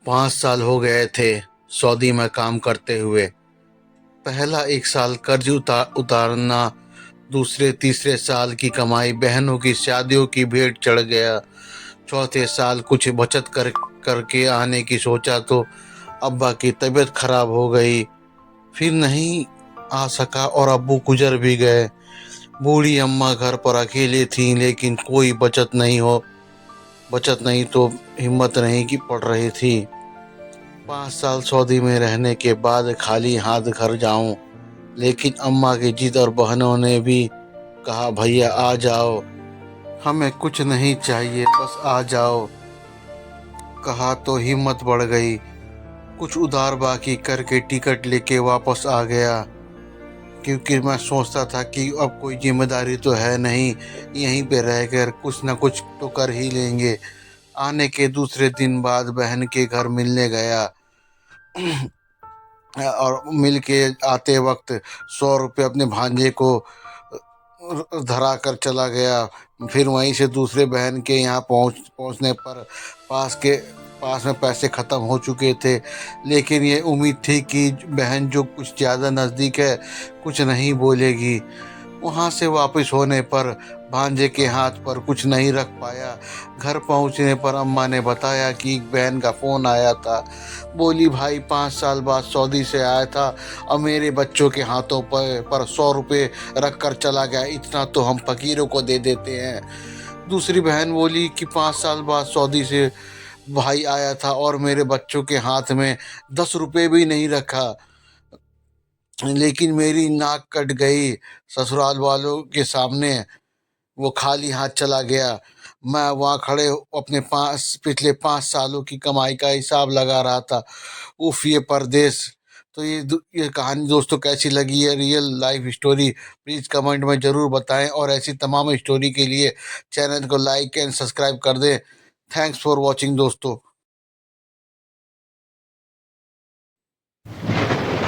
5 साल हो गए थे सऊदी में काम करते हुए। पहला 1 साल कर्ज उतारना, दूसरे तीसरे साल की कमाई बहनों की शादियों की भेंट चढ़ गया। चौथे साल कुछ बचत करके आने की सोचा तो अब्बा की तबीयत खराब हो गई, फिर नहीं आ सका और अब्बू गुजर भी गए। बूढ़ी अम्मा घर पर अकेली थी, लेकिन कोई बचत नहीं तो हिम्मत नहीं की पड़ रही थी। 5 साल सऊदी में रहने के बाद खाली हाथ घर जाऊं, लेकिन अम्मा की जिद और बहनों ने भी कहा भैया आ जाओ, हमें कुछ नहीं चाहिए, बस आ जाओ। कहा तो हिम्मत बढ़ गई, कुछ उधार बाकी करके टिकट लेके वापस आ गया, क्योंकि मैं सोचता था कि अब कोई जिम्मेदारी तो है नहीं, यहीं पे रहकर कुछ ना कुछ तो कर ही लेंगे। आने के दूसरे दिन बाद बहन के घर मिलने गया और मिल के आते वक्त 100 रुपये अपने भांजे को धरा कर चला गया। फिर वहीं से दूसरे बहन के यहाँ पहुँचने पर पास में पैसे ख़त्म हो चुके थे, लेकिन ये उम्मीद थी कि बहन जो कुछ ज़्यादा नज़दीक है कुछ नहीं बोलेगी। वहाँ से वापस होने पर भांजे के हाथ पर कुछ नहीं रख पाया। घर पहुँचने पर अम्मा ने बताया कि एक बहन का फ़ोन आया था। बोली भाई 5 साल बाद सऊदी से आया था और मेरे बच्चों के हाथों पर 100 रुपये रख कर चला गया, इतना तो हम फकीरों को दे देते हैं। दूसरी बहन बोली कि 5 साल बाद सऊदी से भाई आया था और मेरे बच्चों के हाथ में 10 रुपये भी नहीं रखा, लेकिन मेरी नाक कट गई। ससुराल वालों के सामने वो खाली हाथ चला गया। मैं वहाँ खड़े अपने पिछले 5 सालों की कमाई का हिसाब लगा रहा था। उफ, ये परदेश। तो ये कहानी दोस्तों कैसी लगी है, real life story, please comment में ज़रूर बताएं और ऐसी तमाम स्टोरी के लिए चैनल को लाइक एंड सब्सक्राइब कर दें। थैंक्स फॉर वॉचिंग दोस्तों।